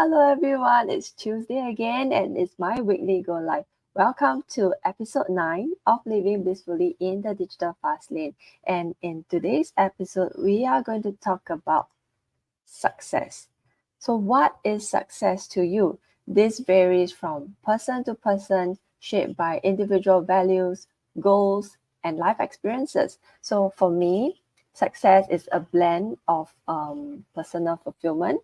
hello everyone. It's Tuesday again and it's my weekly Go Live. Welcome to episode 9 of Living Blissfully in the Digital Fast Lane. And in today's episode, we are going to talk about success. So, what is success to you? This varies from person to person, shaped by individual values, goals, and life experiences. So, for me, success is a blend of personal fulfillment,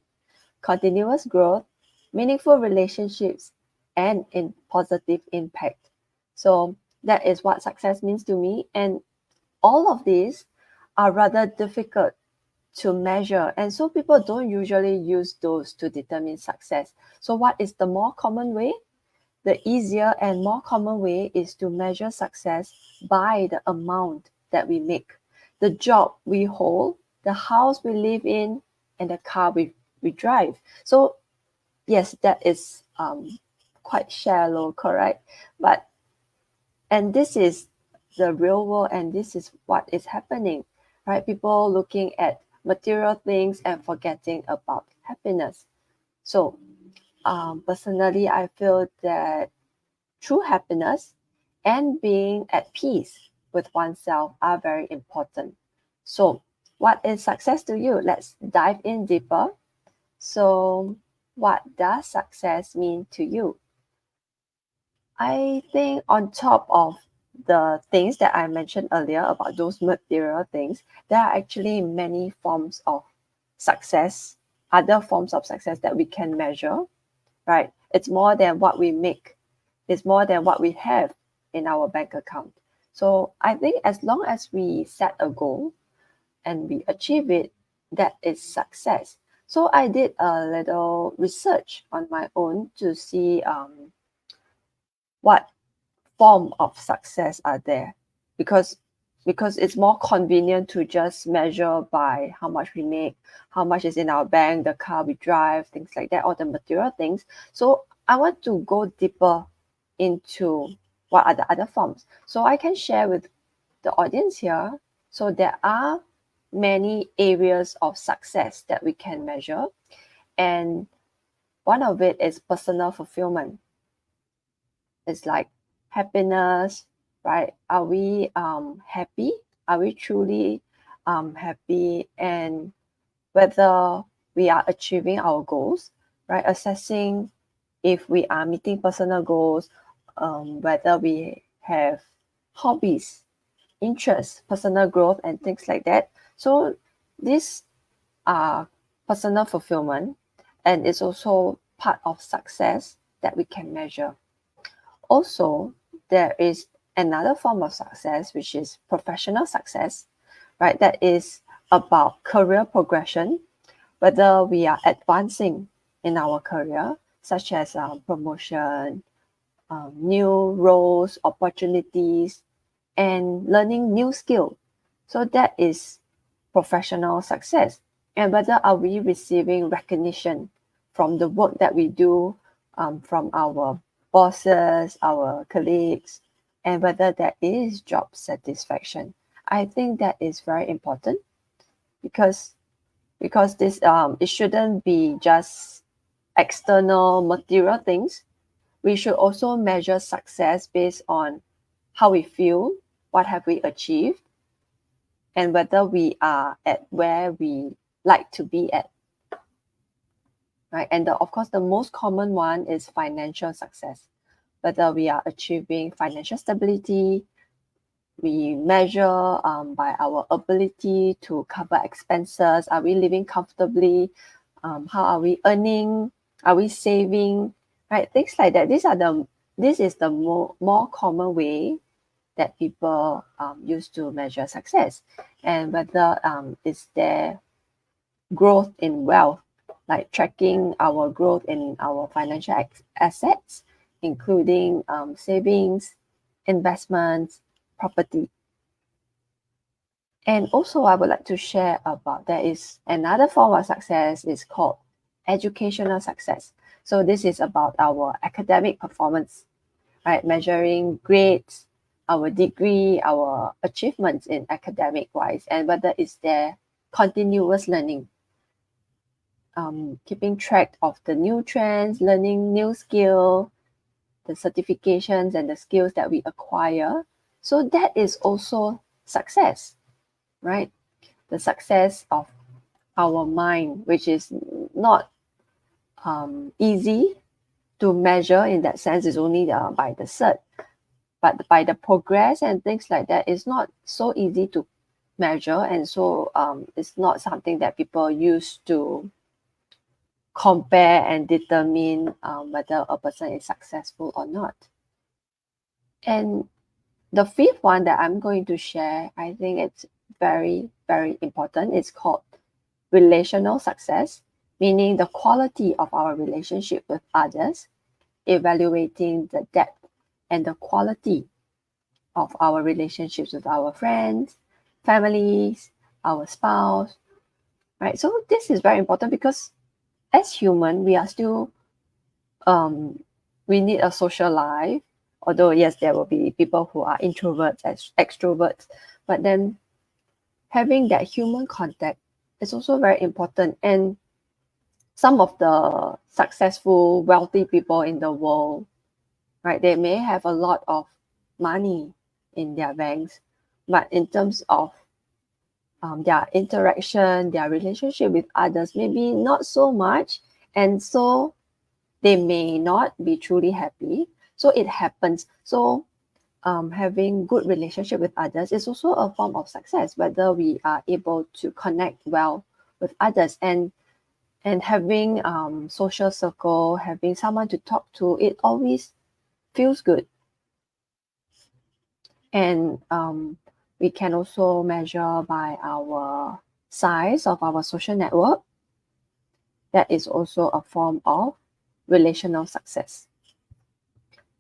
continuous growth, meaningful relationships, and in positive impact. So that is what success means to me. And all of these are rather difficult to measure. And so people don't usually use those to determine success. So what is the more common way? The easier and more common way is to measure success by the amount that we make, the job we hold, the house we live in, and the car we drive. So yes, that is quite shallow, correct? But and this is the real world, and this is what is happening, right? People looking at material things and forgetting about happiness. So personally, I feel that true happiness and being at peace with oneself are very important. So, what is success to you? Let's dive in deeper. So, what does success mean to you? I think, on top of the things that I mentioned earlier about those material things, there are actually many forms of success, other forms of success that we can measure, right? It's more than what we make, it's more than what we have in our bank account. So I think as long as we set a goal and we achieve it, that is success. So I did a little research on my own to see what form of success are there, because it's more convenient to just measure by how much we make, how much is in our bank, the car we drive, things like that, all the material things. So I want to go deeper into what are the other forms, so I can share with the audience here. So there are many areas of success that we can measure, and one of it is personal fulfillment. It's like happiness, right? Are we happy? Are we truly happy? And whether we are achieving our goals, right? Assessing if we are meeting personal goals, whether we have hobbies, interests, personal growth, and things like that. So these are personal fulfillment, and it's also part of success that we can measure. Also, there is another form of success, which is professional success, right? That is about career progression, whether we are advancing in our career, such as promotion, new roles, opportunities, and learning new skill. So that is professional success. And whether are we receiving recognition from the work that we do, from our bosses, our colleagues, and whether there is job satisfaction. I think that is very important, because this it shouldn't be just external material things. We should also measure success based on how we feel, what have we achieved, and whether we are at where we like to be at, right? And of course, the most common one is financial success, whether we are achieving financial stability. We measure by our ability to cover expenses. Are we living comfortably? How are we earning? Are we saving? Right, things like that. This is the more common way that people use to measure success, and whether is there growth in wealth, like tracking our growth in our financial assets, including savings, investments, property. And also, I would like to share about there is another form of success is called educational success. So this is about our academic performance, right? Measuring grades, our degree, our achievements in academic wise, and whether is there continuous learning. keeping track of the new trends, learning new skill, the certifications and the skills that we acquire. So that is also success, right? The success of our mind, which is not easy to measure in that sense, is only by the cert, but by the progress and things like that, it's not so easy to measure, and so it's not something that people use to compare and determine whether a person is successful or not. And the fifth one that I'm going to share, I think it's very, very important. It's called relational success, meaning the quality of our relationship with others, evaluating the depth and the quality of our relationships with our friends, families, our spouse, right? So this is very important because as human, we are still we need a social life. Although yes, there will be people who are introverts as extroverts, but then having that human contact is also very important. And some of the successful, wealthy people in the world, right, they may have a lot of money in their banks, but in terms of their interaction, their relationship with others, maybe not so much, and so they may not be truly happy. So it happens. So having good relationship with others is also a form of success, whether we are able to connect well with others, and having social circle, having someone to talk to, it always feels good. And we can also measure by our size of our social network. That is also a form of relational success.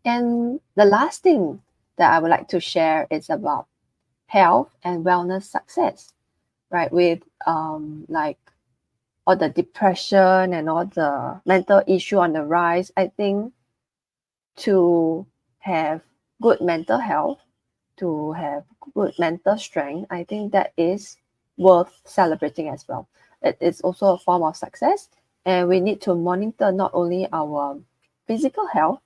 And the last thing that I would like to share is about health and wellness success, right? With like all the depression and all the mental issue on the rise, I think to have good mental health, to have good mental strength, I think that is worth celebrating as well. It is also a form of success, and we need to monitor not only our physical health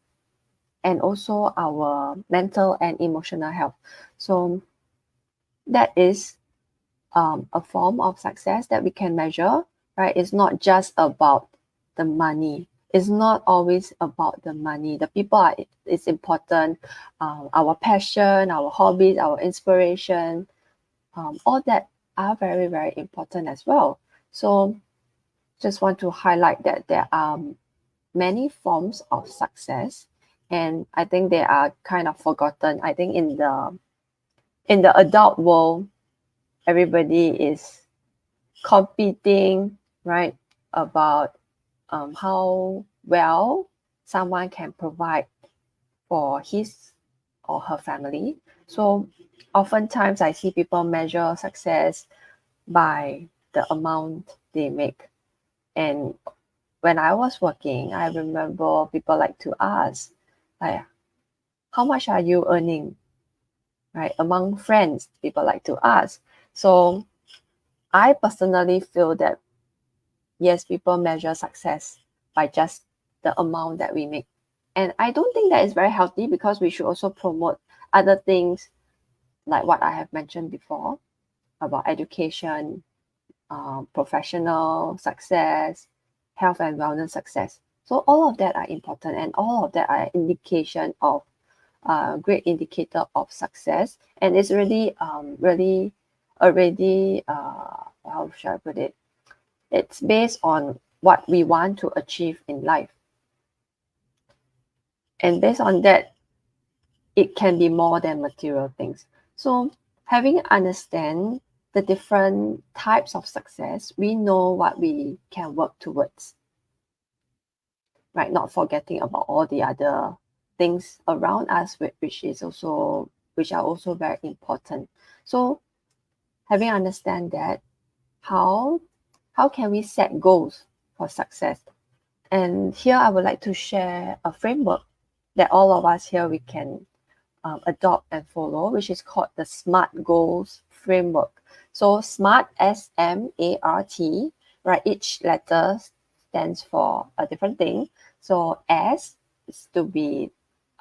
and also our mental and emotional health. So that is a form of success that we can measure, right? It's not just about the money. It's not always about the money. The people are it's important. Our passion, our hobbies, our inspiration, all that are very, very important as well. So just want to highlight that there are many forms of success, and I think they are kind of forgotten. I think in the adult world, everybody is competing, right, about how well someone can provide for his or her family. So oftentimes I see people measure success by the amount they make. And when I was working, I remember people like to ask, like, how much are you earning? Right? Among friends, people like to ask. So I personally feel that yes, people measure success by just the amount that we make. And I don't think that is very healthy, because we should also promote other things like what I have mentioned before about education, professional success, health and wellness success. So all of that are important, and all of that are indication of great indicator of success. And it's really really already how should I put it? It's based on what we want to achieve in life. And based on that, it can be more than material things. So having understand the different types of success, we know what we can work towards, right? Not forgetting about all the other things around us, which are also very important. So having understand that, how can we set goals for success? And here I would like to share a framework that all of us here we can adopt and follow, which is called the SMART Goals Framework. So SMART, SMART, right? Each letter stands for a different thing. So S is to be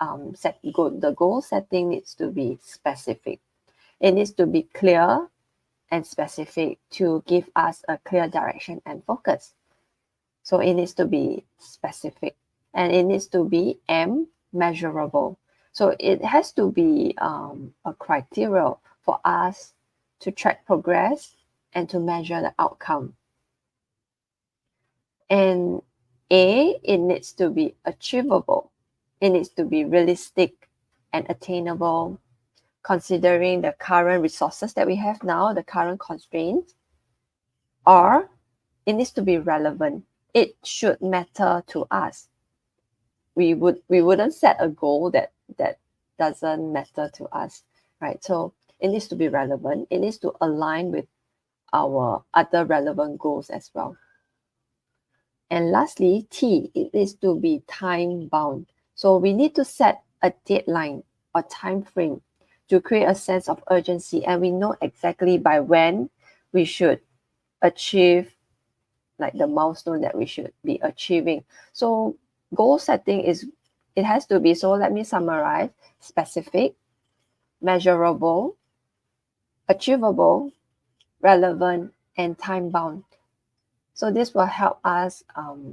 the goal setting needs to be specific. It needs to be clear and specific to give us a clear direction and focus. So it needs to be specific, and it needs to be measurable. So it has to be a criteria for us to track progress and to measure the outcome. And A, it needs to be achievable. It needs to be realistic and attainable, considering the current resources that we have now, the current constraints. Or it needs to be relevant. It should matter to us. We wouldn't set a goal that doesn't matter to us, right? So it needs to be relevant. It needs to align with our other relevant goals as well. And lastly, T, it needs to be time bound. So we need to set a deadline or time frame to create a sense of urgency, and we know exactly by when we should achieve like the milestone that we should be achieving. So goal setting it has to be, so let me summarize: specific, measurable, achievable, relevant, and time bound. So this will help us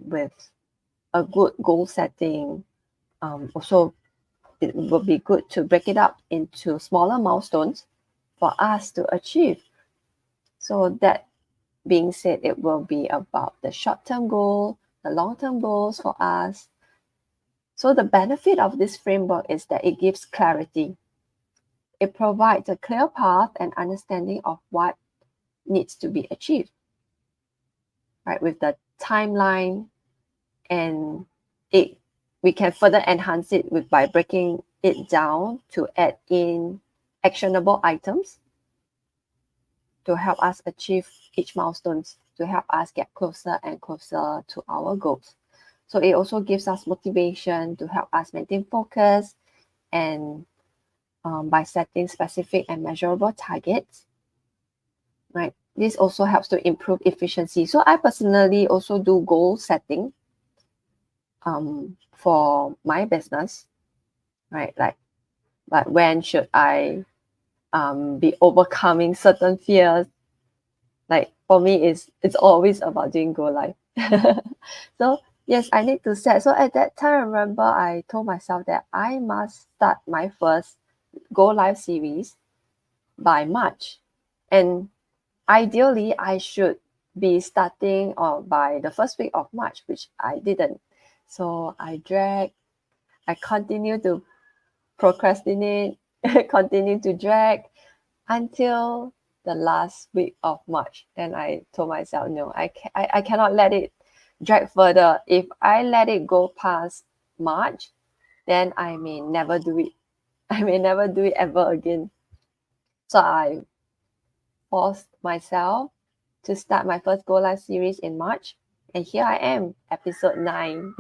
with a good goal setting. Also, it will be good to break it up into smaller milestones for us to achieve. So that being said, it will be about the short-term goal, the long-term goals for us. So the benefit of this framework is that it gives clarity. It provides a clear path and understanding of what needs to be achieved, right? With the timeline, and we can further enhance it by breaking it down to add in actionable items to help us achieve each milestones, to help us get closer and closer to our goals. So it also gives us motivation to help us maintain focus, and by setting specific and measurable targets, right? This also helps to improve efficiency. So I personally also do goal setting for my business, right? Like when should I be overcoming certain fears? Like for me, it's always about doing go live. So yes, I need to set. So at that time, I remember I told myself that I must start my first go live series by March, and ideally I should be starting by the first week of March, which I didn't. So I continue to procrastinate, continue to drag until the last week of March. Then I told myself, no, I cannot let it drag further. If I let it go past March, then I may never do it. I may never do it ever again. So I forced myself to start my first Go Live series in March. And here I am, episode 9.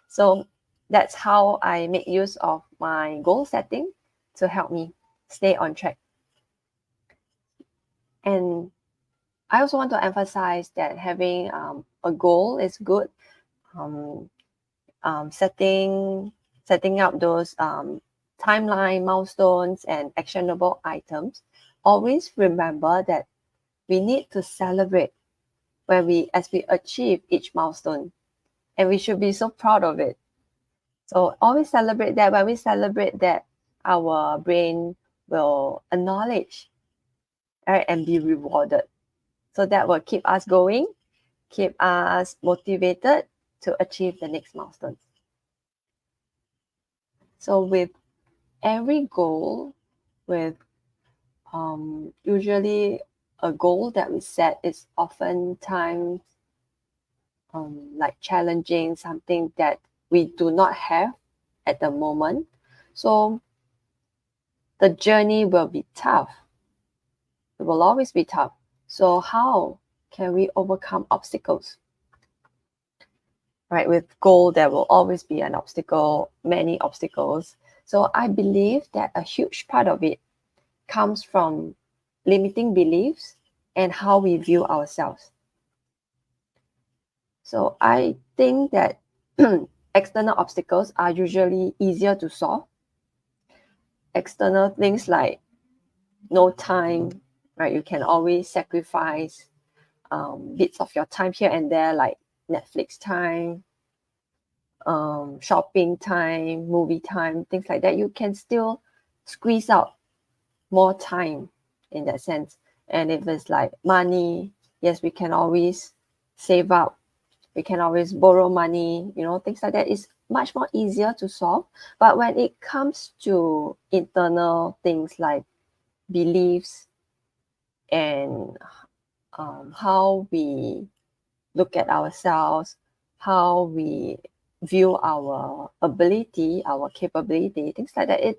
So that's how I make use of my goal setting to help me stay on track. And I also want to emphasize that having a goal is good. Setting up those timeline, milestones, and actionable items. Always remember that we need to celebrate as we achieve each milestone, and we should be so proud of it. So always celebrate that. When we celebrate that, our brain will acknowledge, right, and be rewarded. So that will keep us going, keep us motivated to achieve the next milestone. So with every goal, with usually a goal that we set is oftentimes like challenging, something that we do not have at the moment. So the journey will be tough. It will always be tough. So how can we overcome obstacles? Right, with goal, there will always be an obstacle, many obstacles. So I believe that a huge part of it comes from limiting beliefs and how we view ourselves. So I think that external obstacles are usually easier to solve. External things like no time, right? You can always sacrifice bits of your time here and there, like Netflix time, shopping time, movie time, things like that. You can still squeeze out more time in that sense. And if it's like money, yes, we can always save up. We can always borrow money, things like that is much more easier to solve. But when it comes to internal things like beliefs and how we look at ourselves, how we view our ability, our capability, things like that,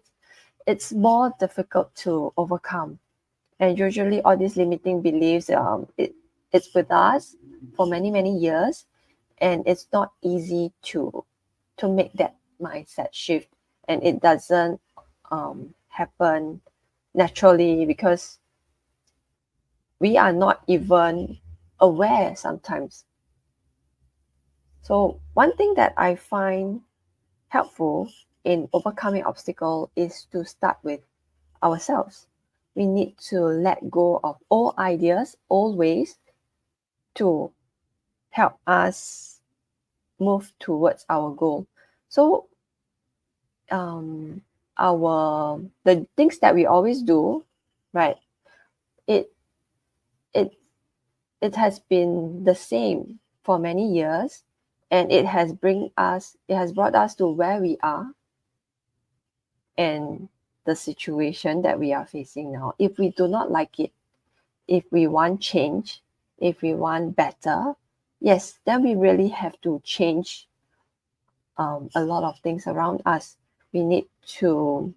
it's more difficult to overcome. And usually all these limiting beliefs, it's with us for many, many years, and it's not easy to make that mindset shift. And it doesn't happen naturally because we are not even aware sometimes. So one thing that I find helpful in overcoming obstacle is to start with ourselves. We need to let go of old ideas, old ways to help us move towards our goal. So the things that we always do, right? It it it has been the same for many years, and it has brought us to where we are and the situation that we are facing now. If we do not like it, if we want change, if we want better, yes, then we really have to change a lot of things around us. We need to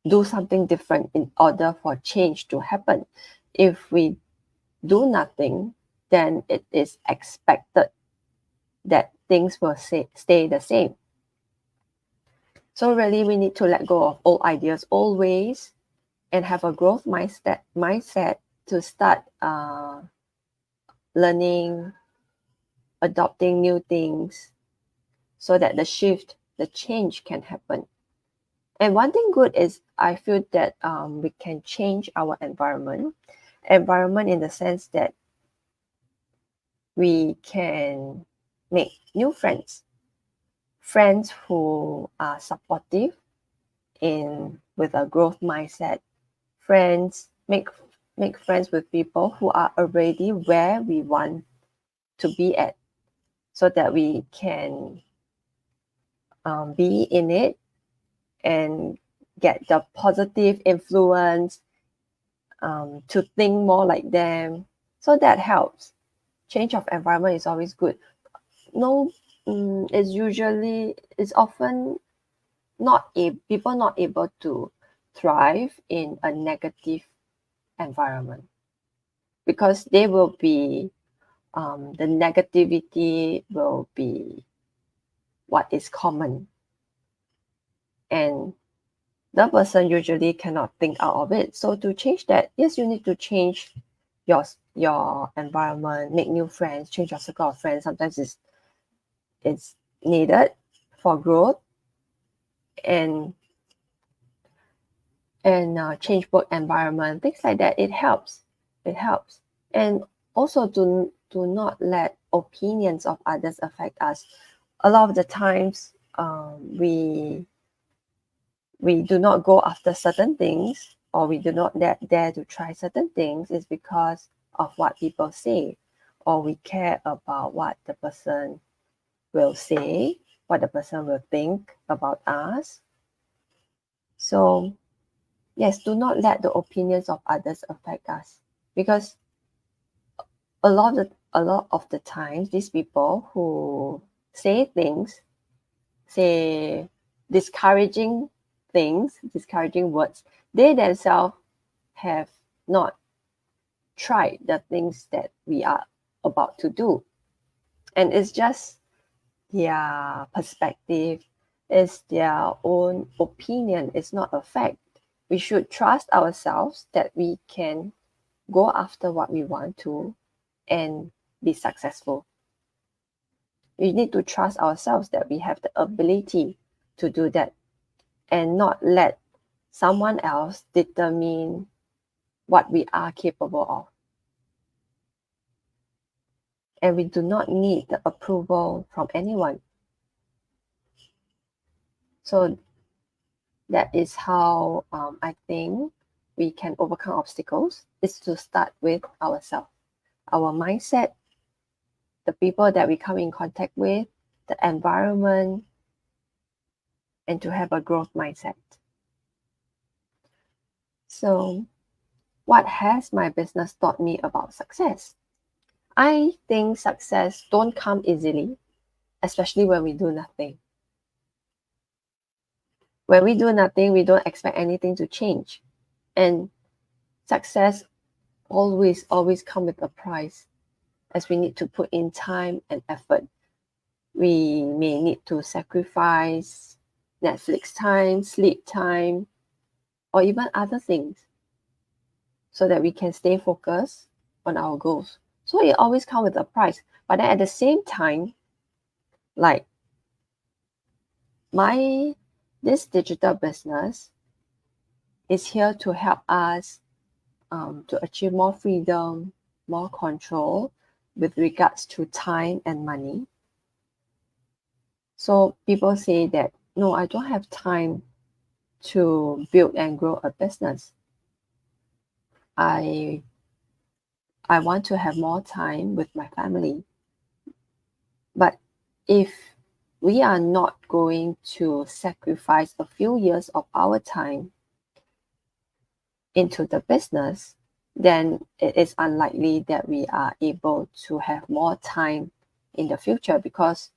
do something different in order for change to happen. If we do nothing, then it is expected that things will stay the same. So really, we need to let go of old ideas, old ways, and have a growth mindset to start learning, adopting new things, so that the change can happen. And one thing good is I feel that we can change our environment in the sense that we can make new friends who are supportive in with a growth mindset. Friends make friends with people who are already where we want to be at, so that we can be in it and get the positive influence, to think more like them. So that helps. Change of environment is always good. No, it's often people not able to thrive in a negative environment, because they will be the negativity will be what is common, and the person usually cannot think out of it. So to change that, yes, you need to change your environment, make new friends, change your circle of friends. Sometimes it's needed for growth, and change work environment, things like that. It helps. And also do not let opinions of others affect us. A lot of the times, we do not go after certain things, or we do not dare to try certain things, is because of what people say, or we care about what the person will say, what the person will think about us. So yes, do not let the opinions of others affect us, because a lot of the times, these people who say things, say discouraging things, discouraging words, they themselves have not tried the things that we are about to do. And it's just their perspective, it's their own opinion, it's not a fact. We should trust ourselves that we can go after what we want to and be successful. We need to trust ourselves that we have the ability to do that and not let someone else determine what we are capable of. And we do not need the approval from anyone. So that is how I think we can overcome obstacles, is to start with ourselves, our mindset, the people that we come in contact with, the environment, and to have a growth mindset. So what has my business taught me about success? I think success don't come easily, especially when we do nothing. When we do nothing, we don't expect anything to change. And success always come with a price, as we need to put in time and effort. We may need to sacrifice Netflix time, sleep time, or even other things so that we can stay focused on our goals. So it always comes with a price. But then at the same time, like this digital business is here to help us to achieve more freedom, more control with regards to time and money. So people say that, no, I don't have time to build and grow a business. I want to have more time with my family. But if we are not going to sacrifice a few years of our time into the business, then it is unlikely that we are able to have more time in the future, because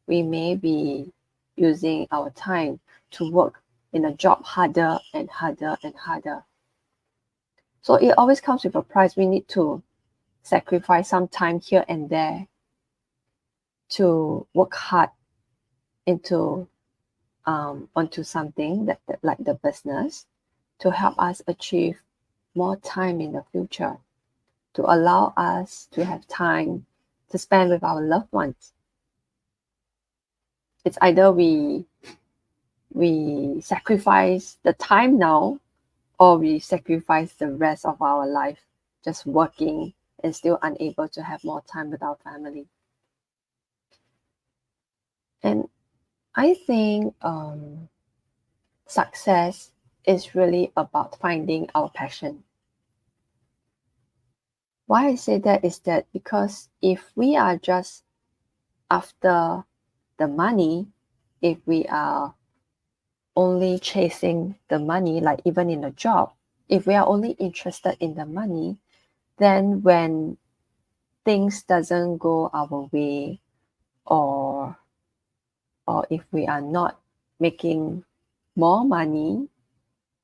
we may be using our time to work in a job harder and harder and harder. So it always comes with a price. We need to sacrifice some time here and there to work hard into onto something that like the business, to help us achieve more time in the future, to allow us to have time to spend with our loved ones. It's either we sacrifice the time now, or we sacrifice the rest of our life just working and still unable to have more time with our family. And I think success is really about finding our passion. Why I say that is that because if we are just after the money, if we are only chasing the money, like even in a job, if we are only interested in the money, then when things doesn't go our way, or if we are not making more money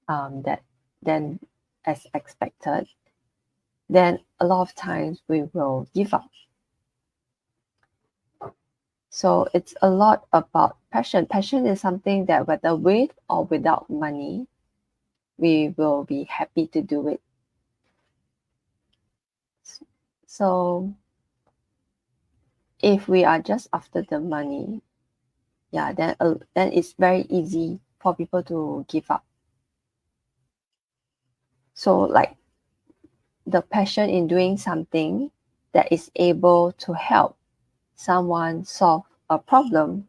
than as expected, then a lot of times we will give up. So it's a lot about passion. Passion is something that whether with or without money, we will be happy to do it. So if we are just after the money, yeah, then it's very easy for people to give up. So like the passion in doing something that is able to help someone solve a problem,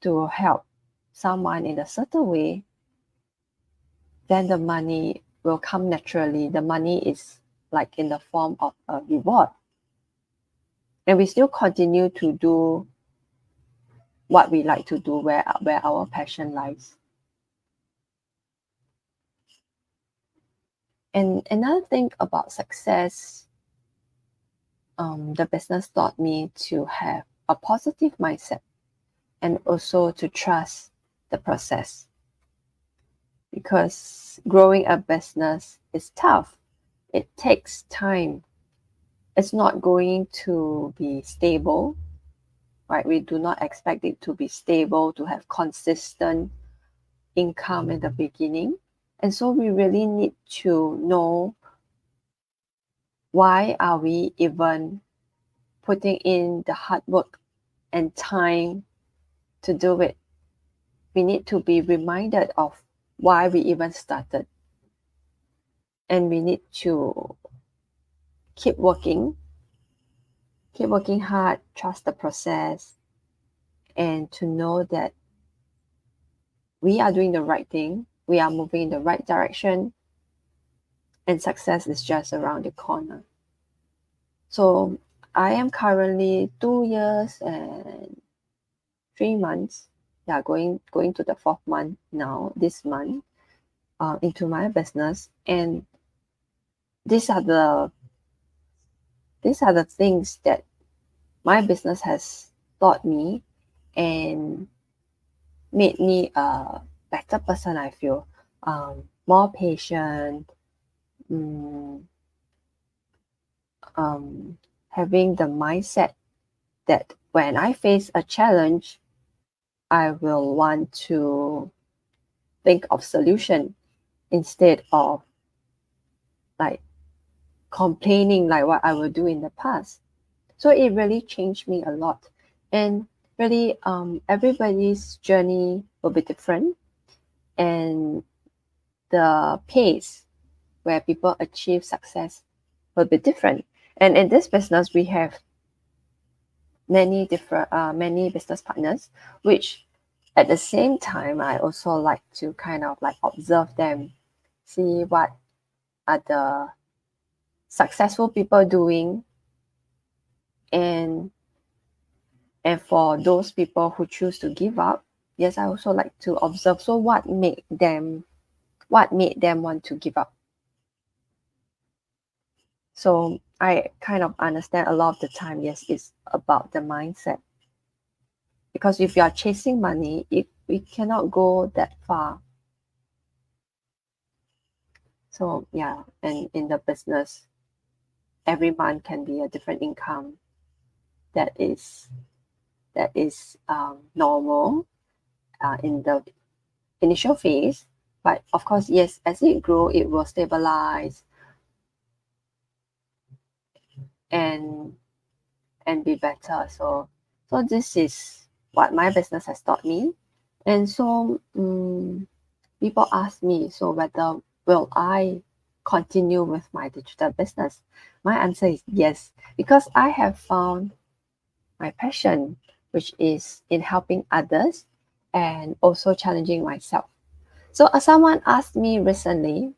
to help someone in a certain way, then the money will come naturally. The money is like in the form of a reward. And we still continue to do what we like to do, where our passion lies. And another thing about success, the business taught me to have a positive mindset and also to trust the process. Because growing a business is tough. It takes time. It's not going to be stable, right? We do not expect it to be stable, to have consistent income in the beginning. And so we really need to know, why are we even putting in the hard work and time to do it. We need to be reminded of why we even started. And we need to keep working hard, trust the process, and to know that we are doing the right thing, we are moving in the right direction, and success is just around the corner. So I am currently 2 years and 3 months, yeah, going to the fourth month now, this month, into my business. And these are the things that my business has taught me and made me a better person, I feel. More patient, mm, having the mindset that when I face a challenge, I will want to think of solution instead of like complaining like what I would do in the past. So it really changed me a lot. And really, everybody's journey will be different, and the pace where people achieve success will be different. And in this business, we have many business partners, which at the same time, I also like to kind of like observe them, see what are the successful people doing, and for those people who choose to give up, yes, I also like to observe. So what made them want to give up? So I kind of understand a lot of the time, yes, it's about the mindset. Because if you are chasing money, we cannot go that far. So yeah, and in the business, every month can be a different income. That is normal in the initial phase. But of course, yes, as it grow, it will stabilize and be better. So this is what my business has taught me. And so people ask me, so whether will I continue with my digital business? My answer is yes, because I have found my passion, which is in helping others and also challenging myself. So someone asked me recently,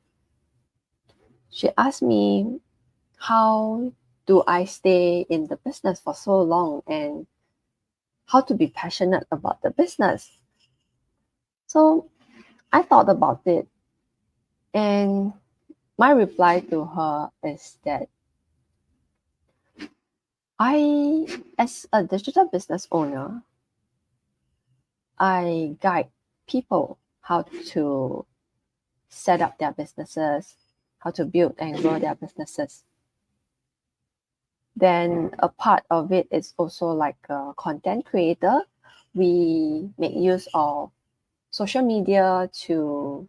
she asked me, how do I stay in the business for so long and how to be passionate about the business? So I thought about it, and my reply to her is that as a digital business owner, I guide people how to set up their businesses, how to build and grow their businesses. Then a part of it is also like a content creator. We make use of social media to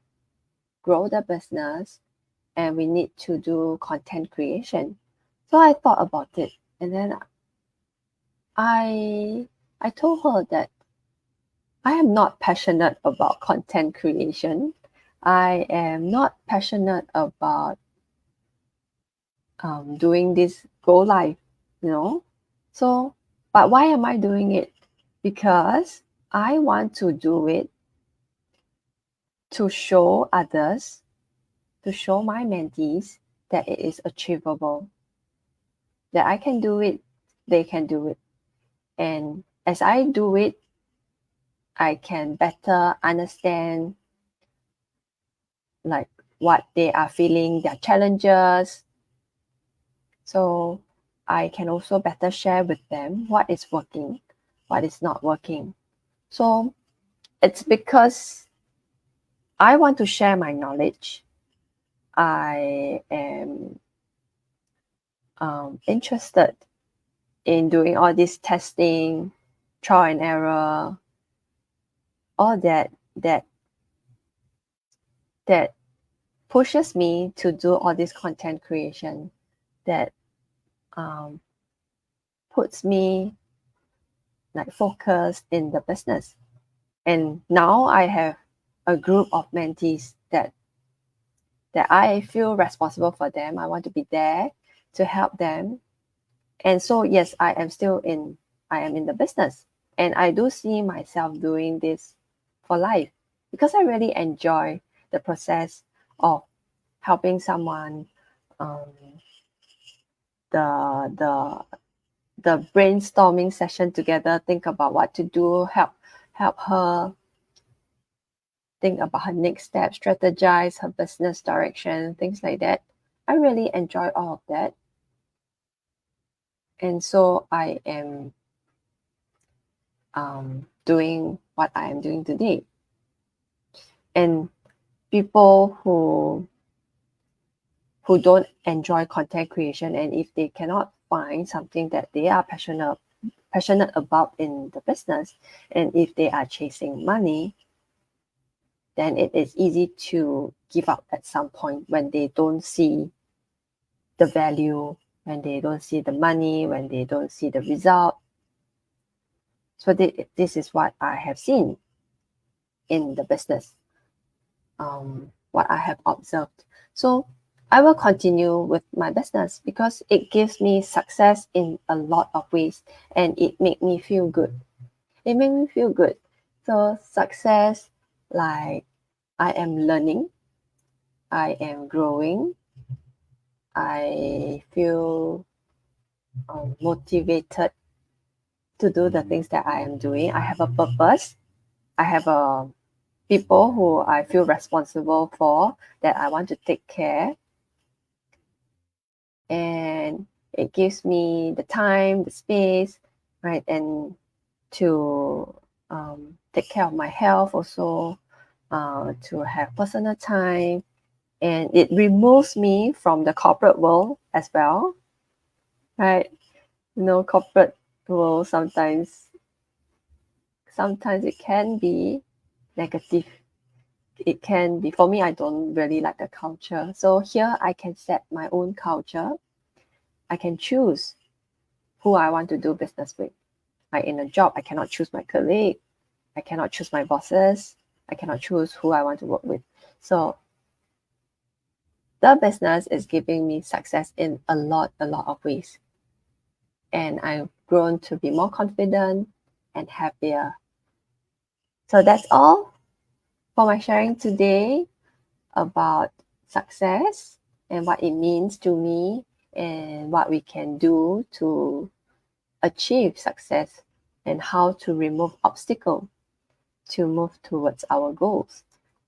grow the business, and we need to do content creation. So I thought about it, and then I told her that I am not passionate about content creation. I am not passionate about doing this go live, you know. So, but why am I doing it? Because I want to do it to show others, to show my mentees that it is achievable, that I can do it, they can do it. And as I do it, I can better understand like what they are feeling, their challenges. So I can also better share with them what is working, what is not working. So it's because I want to share my knowledge. I am interested in doing all this testing, trial and error, all that pushes me to do all this content creation, that puts me like focused in the business. And now I have a group of mentees that I feel responsible for them. I want to be there to help them. And so yes, I am in the business. And I do see myself doing this for life because I really enjoy the process of helping someone, um, the the brainstorming session together, think about what to do, help her think about her next step, strategize her business direction, things like that. I really enjoy all of that. And so I am doing what I am doing today. And people who don't enjoy content creation, and if they cannot find something that they are passionate about in the business, and if they are chasing money, then it is easy to give up at some point when they don't see the value, when they don't see the money, when they don't see the result. So this is what I have seen in the business, what I have observed. So I will continue with my business because it gives me success in a lot of ways and it make me feel good. It made me feel good. So success, like I am learning, I am growing, I feel motivated to do the things that I am doing. I have a purpose. I have a people who I feel responsible for that I want to take care. And it gives me the time, the space, right? And to take care of my health also, to have personal time. And it removes me from the corporate world as well, right? You know, corporate world sometimes it can be negative. It can be, for me, I don't really like the culture. So here I can set my own culture. I can choose who I want to do business with. Like in a job, I cannot choose my colleague. I cannot choose my bosses. I cannot choose who I want to work with. So the business is giving me success in a lot of ways. And I've grown to be more confident and happier. So that's all for my sharing today about success and what it means to me and what we can do to achieve success and how to remove obstacles to move towards our goals.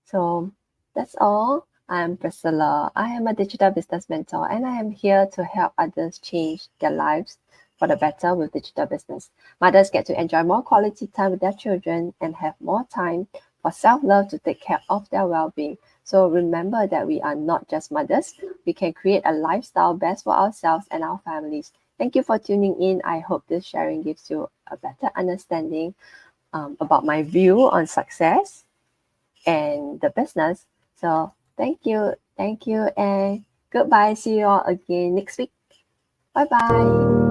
So that's all. I'm Priscilla. I am a digital business mentor and I am here to help others change their lives for the better with digital business. Mothers get to enjoy more quality time with their children and have more time for self-love to take care of their well-being. So remember that we are not just mothers. We can create a lifestyle best for ourselves and our families. Thank you for tuning in. I hope this sharing gives you a better understanding about my view on success and the business. So thank you, and goodbye. See you all again next week. Bye bye.